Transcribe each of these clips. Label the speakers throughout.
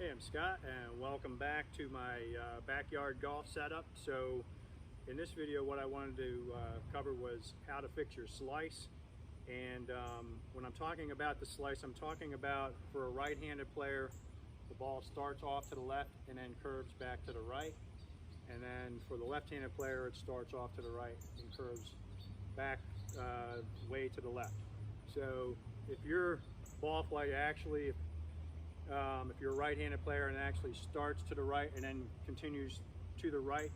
Speaker 1: Hey, I'm Scott and welcome back to my backyard golf setup. So in this video what I wanted to cover was how to fix your slice. And when I'm talking about the slice, I'm talking about for a right-handed player, the ball starts off to the left and then curves back to the right. And then for the left-handed player, it starts off to the right and curves back way to the left. So if your ball flight actually, if you're a right-handed player and it actually starts to the right and then continues to the right,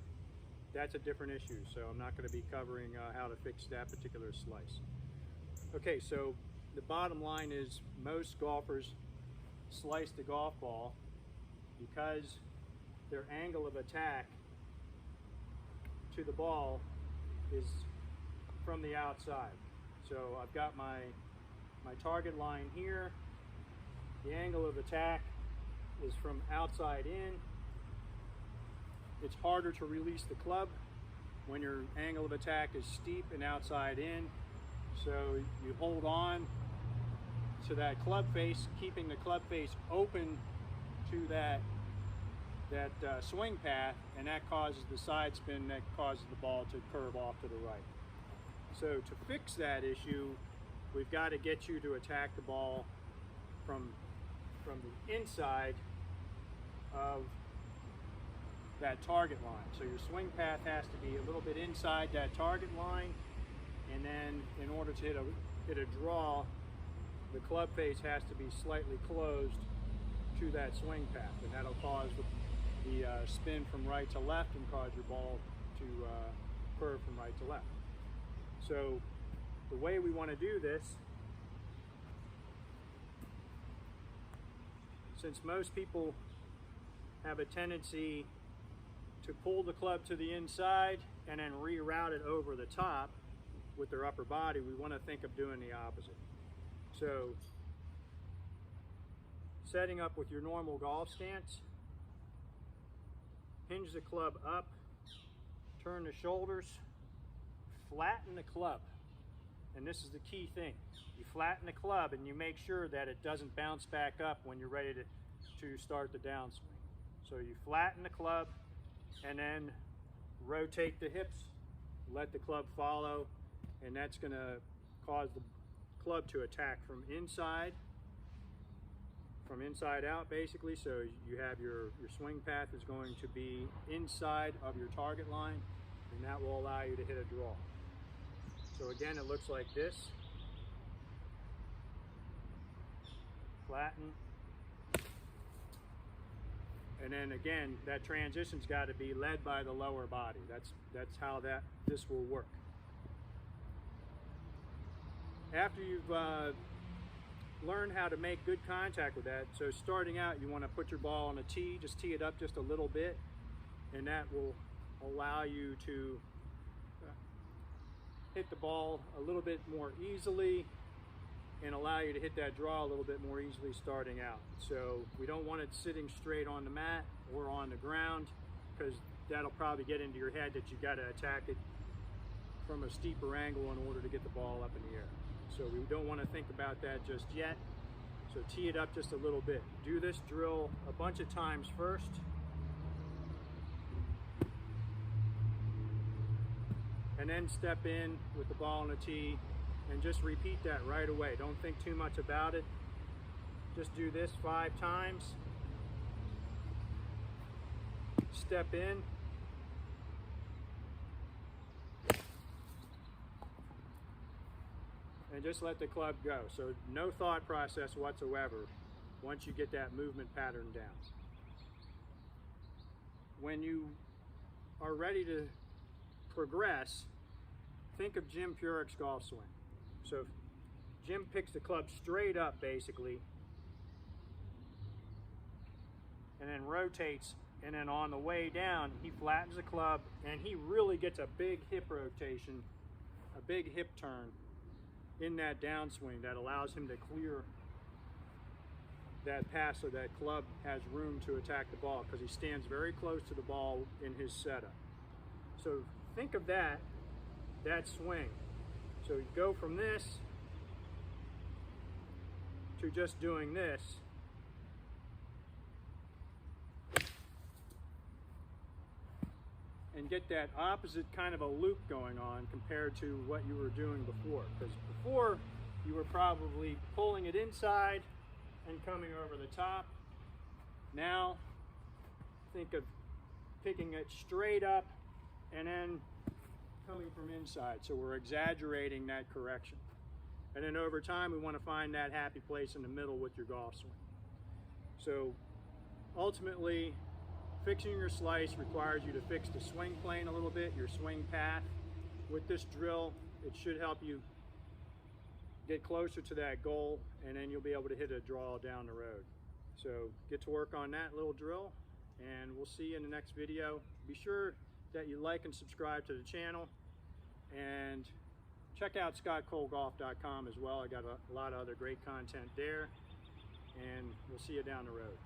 Speaker 1: that's a different issue. So I'm not going to be covering how to fix that particular slice. Okay, so the bottom line is most golfers slice the golf ball because their angle of attack to the ball is from the outside. So I've got my target line here. The angle of attack is from outside in. It's harder to release the club when your angle of attack is steep and outside in. So you hold on to that club face, keeping the club face open to that swing path, and that causes the side spin that causes the ball to curve off to the right. So to fix that issue, we've got to get you to attack the ball from the inside of that target line. So your swing path has to be a little bit inside that target line, and then in order to hit a draw, the club face has to be slightly closed to that swing path, and that'll cause the spin from right to left and cause your ball to curve from right to left. So the way we want to do this, since most people have a tendency to pull the club to the inside and then reroute it over the top with their upper body, we want to think of doing the opposite. So setting up with your normal golf stance, hinge the club up, turn the shoulders, flatten the club. And this is the key thing. You flatten the club and you make sure that it doesn't bounce back up when you're ready to start the downswing. So you flatten the club and then rotate the hips, let the club follow, and that's going to cause the club to attack from inside out basically. So you have your swing path is going to be inside of your target line, and that will allow you to hit a draw. So again, it looks like this. Flatten. And then again, that transition's got to be led by the lower body. That's how this will work. After you've learned how to make good contact with that, so starting out, you want to put your ball on a tee, just tee it up just a little bit, and that will allow you to hit the ball a little bit more easily and allow you to hit that draw a little bit more easily starting out. So we don't want it sitting straight on the mat or on the ground, because that'll probably get into your head that you got to attack it from a steeper angle in order to get the ball up in the air. So we don't want to think about that just yet. So tee it up just a little bit. Do this drill a bunch of times first. And then step in with the ball on the tee and just repeat that right away. Don't think too much about it. Just do this 5 times. Step in. And just let the club go. So no thought process whatsoever once you get that movement pattern down. When you are ready to progress, think of Jim Furyk's golf swing. So Jim picks the club straight up basically, and then rotates, and then on the way down he flattens the club and he really gets a big hip rotation, a big hip turn in that downswing that allows him to clear that pass so that club has room to attack the ball, because he stands very close to the ball in his setup. So think of that swing. So you go from this to just doing this, and get that opposite kind of a loop going on compared to what you were doing before. Because before you were probably pulling it inside and coming over the top. Now think of picking it straight up and then coming from inside. So we're exaggerating that correction. And then over time we want to find that happy place in the middle with your golf swing. So ultimately, fixing your slice requires you to fix the swing plane a little bit, your swing path. With this drill, it should help you get closer to that goal, and then you'll be able to hit a draw down the road. So get to work on that little drill, and we'll see you in the next video. Be sure that you like and subscribe to the channel, and check out scottcolegolf.com as well. I got a lot of other great content there, and we'll see you down the road.